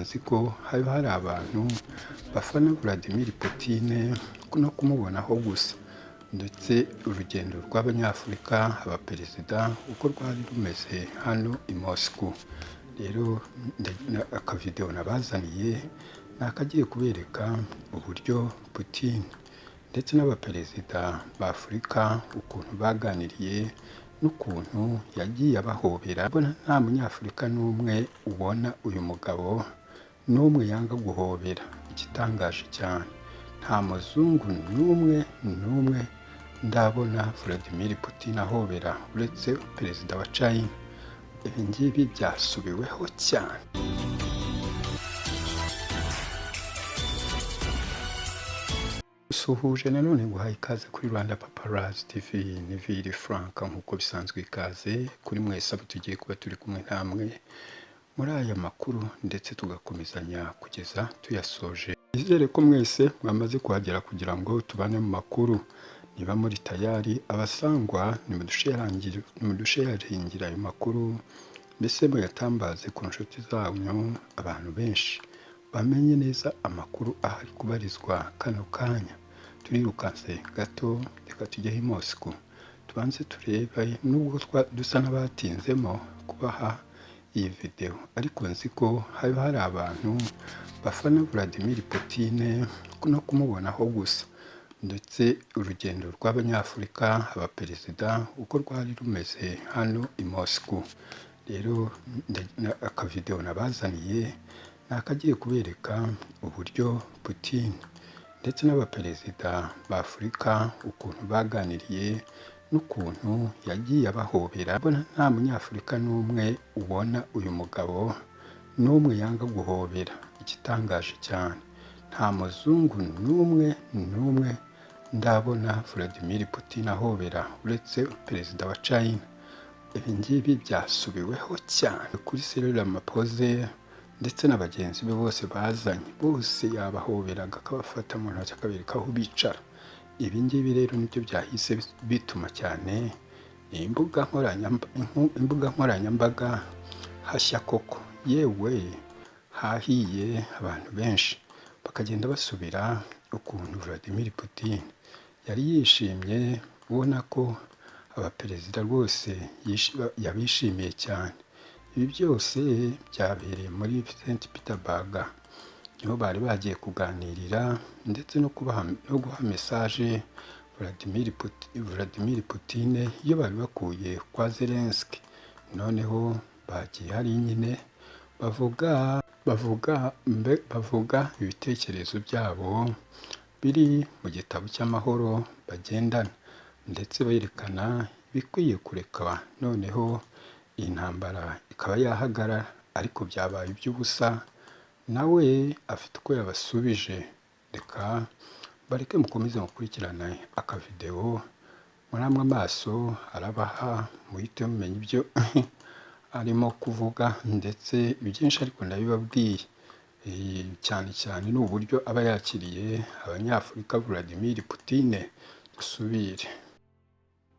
nzi ko hari abantu bafana Vladimir Putin no kumubonaho gusa, ndetse urugendo rw'abanyafurika abaperezida uko rwari rumeze hano i Moscow. Rero akavideo nabazaniye nakagiye kubereka uburyo Putin ndetse n'abaperezida ba Afurika ukuntu baganiriye n'ukuntu yagiye abahobera. Nta munyafurika n'umwe ubona uyu mugabo n'umwe yanga guhobera. Igitangaje cyane, nta muzungu n'umwe ndabona Vladimir Putin ahobera uretse perezida wa China. Ibi ngibi byasubiweho cyane. Suhuje nanone guhaye ikaze kuri RwandapaparazziTV. Ni Vili Frank nk'uko bisanzwe ikaze kuri mwese abo tugiye kuba turi kumwe namwe muri aya makuru, ndetse tugakomezanya kugeza tuyasoje. Nizere ko mwese mwamaze kuhagera kugira ngo tubane mu makuru. Niba muri tayari abasangwa nimudusharingira ayo makuru, mbese muyatambaze ku nshuti zanyu, abantu benshi bamenye neza amakuru ahari kubarizwa kano kanya. Turirukanse gato, reka tujye i Moscow tubanze turebe, nubwo dusa n'abatinzemo kubaha iyi video, ariko nzi ko hari abantu bafana Vladimir Putin no kumubonaho gusa, ndetse urugendo rw'abanyafurika abaperezida uko rwari rumeze hano i Moscow. Rero akavideo nabazaniye nakagiye kubereka uburyo Putin ndetse n'abaperezida ba Afurika ukuntu baganiriye n'ukuntu yagiye abahobera. Nta munyafurika n'umwe ubona uyu mugabo n'umwe yanga guhobera. Igitangaje cyane, nta muzungu n'umwe ndabona Vladimir Putin ahobera uretse perezida wa China. Ibi ngibi byasubiweho cyane kuri Cyril Ramaphosa ndetse n'abagenzi be bose bazanye, bose yabahoberaga akabafata mu ntoki akabereka aho bicara. Ibi ngibi rero nibyo byahise bituma cyane imbuga nkoranyambaga hashya koko, yewe hahiye abantu benshi bakagenda basubira ukuntu Vladimir Putin yari yishimye, ubona ko abaperezida rwose yabishimiye cyane. Ibi byose byabereye muri St. Petersburg, niho bari bagiye kuganirira ndetse no guha message Vladimir Putin iyo bari bakuye kwa Zelensky. Noneho bagiye hari nyine bavuga ibitekerezo byabo biri mu gitabo cy'amahoro bagendana, ndetse berekana bikwiye kurekwa. Noneho iyi ntambara ikaba yahagarara, ariko byabaye iby'ubusa. Nawe afite uko yabasubije. Reka bareke mukomeze mukurikirana akavideo, muramwe amaso arabaha muhite mumenya ibyo arimo kuvuga, ndetse byinshi ariko ndabibabwiye. Cyane ni uburyo aba yakiriye abanyafurika Vladimir Putin. Dusubire.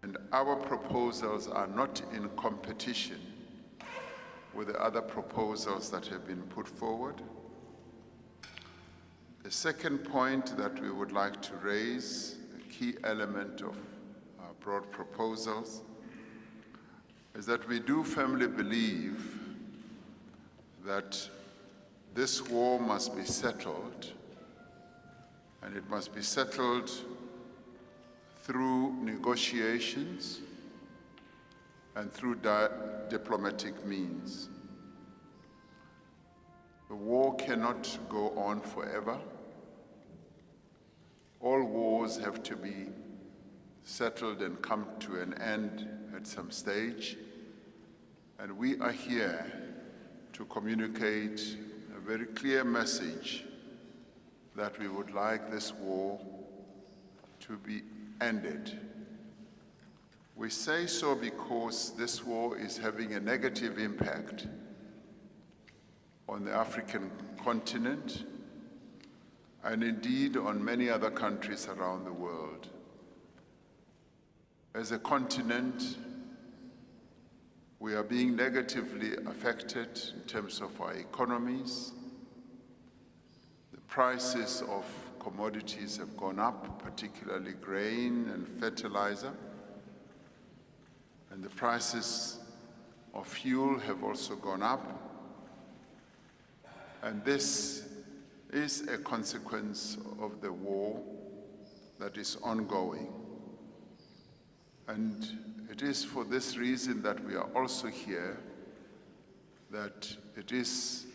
And our proposals are not in competition with the other proposals that have been put forward. The second point that we would like to raise, a key element of our broad proposals, is that we do firmly believe that this war must be settled, and it must be settled through negotiations and through diplomatic means. The war cannot go on forever. All wars have to be settled and come to an end at some stage. And we are here to communicate a very clear message that we would like this war to be ended. We say so because this war is having a negative impact on the African continent and indeed on many other countries around the world. As a continent, we are being negatively affected in terms of our economies, prices of commodities have gone up, particularly grain and fertilizer, and the prices of fuel have also gone up. And this is a consequence of the war that is ongoing. And it is for this reason that we are also here, that it is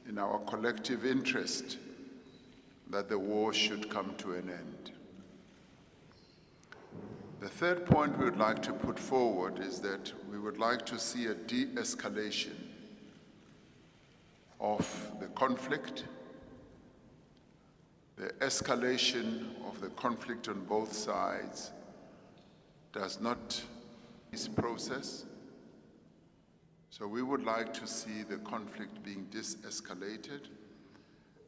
in our collective interest that the war should come to an end. The third point we would like to put forward is that we would like to see a de-escalation of the conflict. The escalation of the conflict on both sides does not this process. So we would like to see the conflict being de-escalated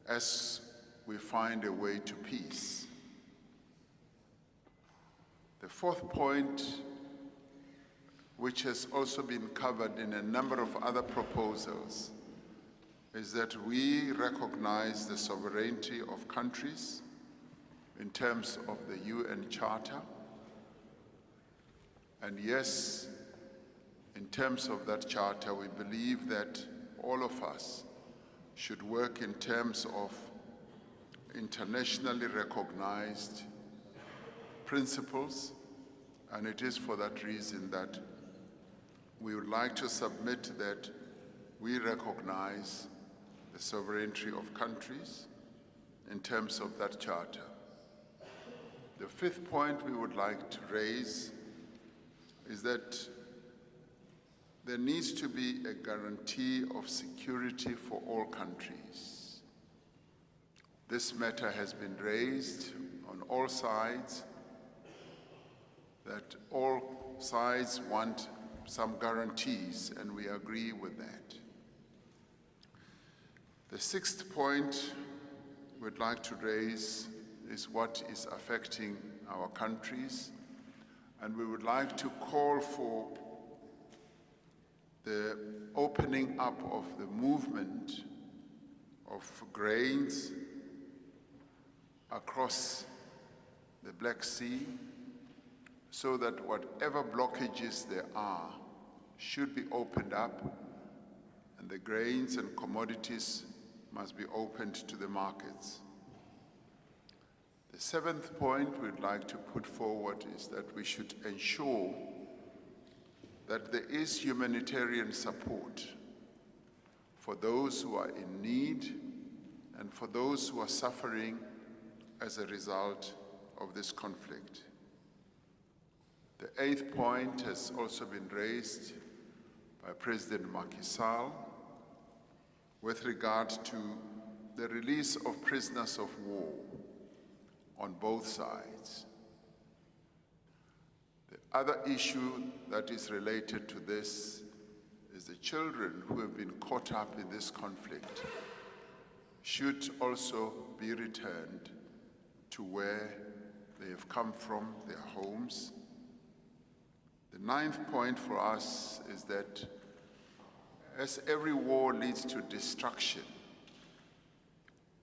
as we find a way to peace. The fourth point, which has also been covered in a number of other proposals, is that we recognize the sovereignty of countries in terms of the UN Charter. And yes, in terms of that charter, we believe that all of us should work in terms of internationally recognized principles, and it is for that reason that we would like to submit that we recognize the sovereignty of countries in terms of that charter. The fifth point we would like to raise is that there needs to be a guarantee of security for all countries. This matter has been raised on all sides, that all sides want some guarantees, and we agree with that. The sixth point we'd like to raise is what is affecting our countries, and we would like to call for the opening up of the movement of grains across the Black Sea, so that whatever blockages there are should be opened up, and the grains and commodities must be opened to the markets. The seventh point we'd like to put forward is that we should ensure that there is humanitarian support for those who are in need and for those who are suffering as a result of this conflict. The eighth point has also been raised by President Macky Sall with regard to the release of prisoners of war on both sides. The other issue that is related to this is the children who have been caught up in this conflict should also be returned to where they have come from, their homes. The ninth point for us is that as every war leads to destruction,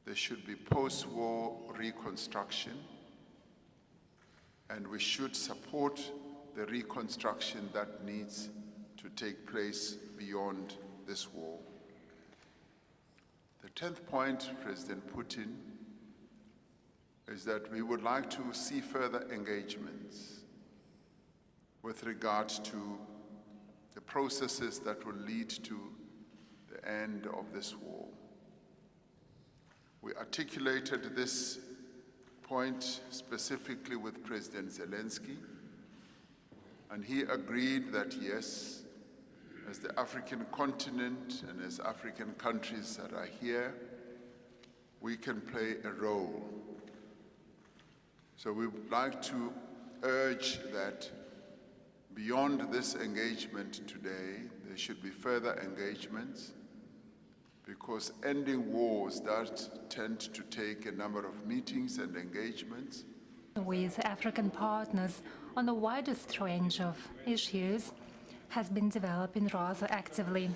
there should be post-war reconstruction, and we should support the reconstruction that needs to take place beyond this war. The 10th point, President Putin, is that we would like to see further engagements with regard to the processes that will lead to the end of this war. We articulated this point specifically with President Zelensky, and he agreed that yes, as the African continent and as African countries that are here, we can play a role. So we would like to urge that beyond this engagement today, there should be further engagements, because ending wars does tend to take a number of meetings and engagements. With African partners on the widest range of issues has been developing rather actively.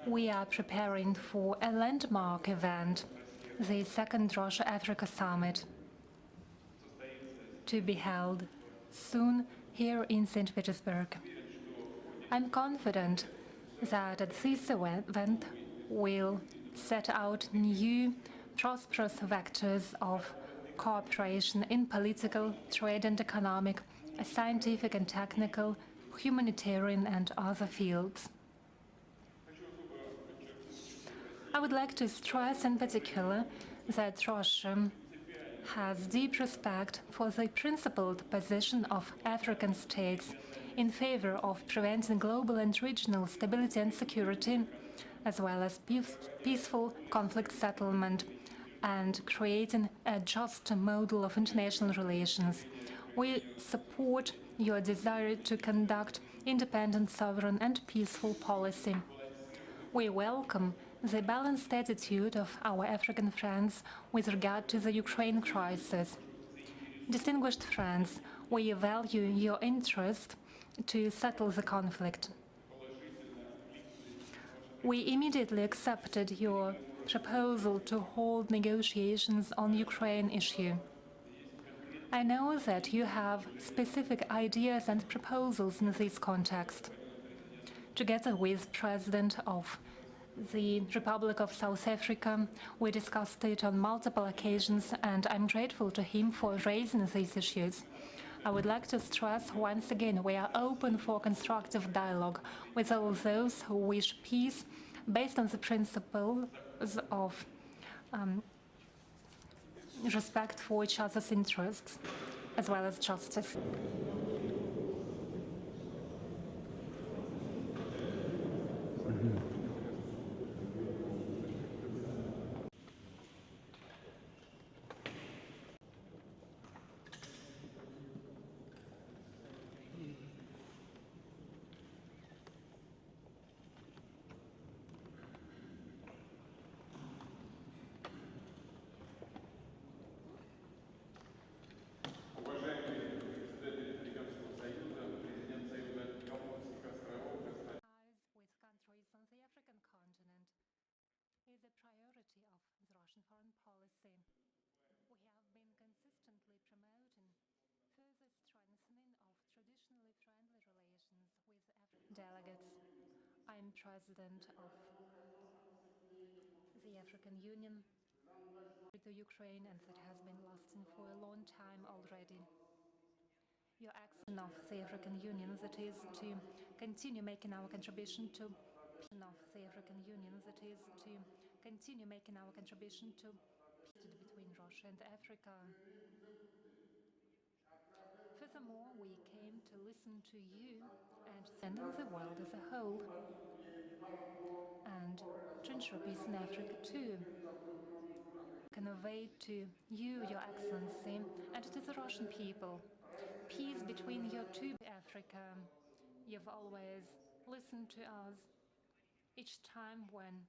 We are preparing for a landmark event the second Russia-Africa summit to be held soon here in St. Petersburg. I'm confident that at this event we'll set out new prosperous vectors of cooperation in political, trade and economic, scientific and technical, humanitarian and other fields. I would like to stress in particular that Russia has deep respect for the principled position of African states in favor of preventing global and regional stability and security, as well as peaceful conflict settlement and creating a just model of international relations. We support your desire to conduct independent, sovereign and peaceful policy. We welcome the balanced attitude of our African friends with regard to the Ukraine crisis. Distinguished friends, we value your interest to settle the conflict. We immediately accepted your proposal to hold negotiations on Ukraine issue. I know that you have specific ideas and proposals in this context. Together with President of the Republic of South Africa, we discussed it on multiple occasions, and I'm grateful to him for raising these issues. I would like to stress once again we are open for constructive dialogue with all those who wish peace based on the principles of respect for each other's interests, as well as justice. Delegates, I'm President of the African Union to Ukraine, and that has been lasting for a long time already. Your action of the African Union, that is to continue making our contribution to between Russia and Africa. Furthermore, we came to listen to you and sending the world as a whole, and to ensure peace in Africa too. Convey to you, Your Excellency, and to the Russian people, peace between your two Africa. You've always listened to us each time when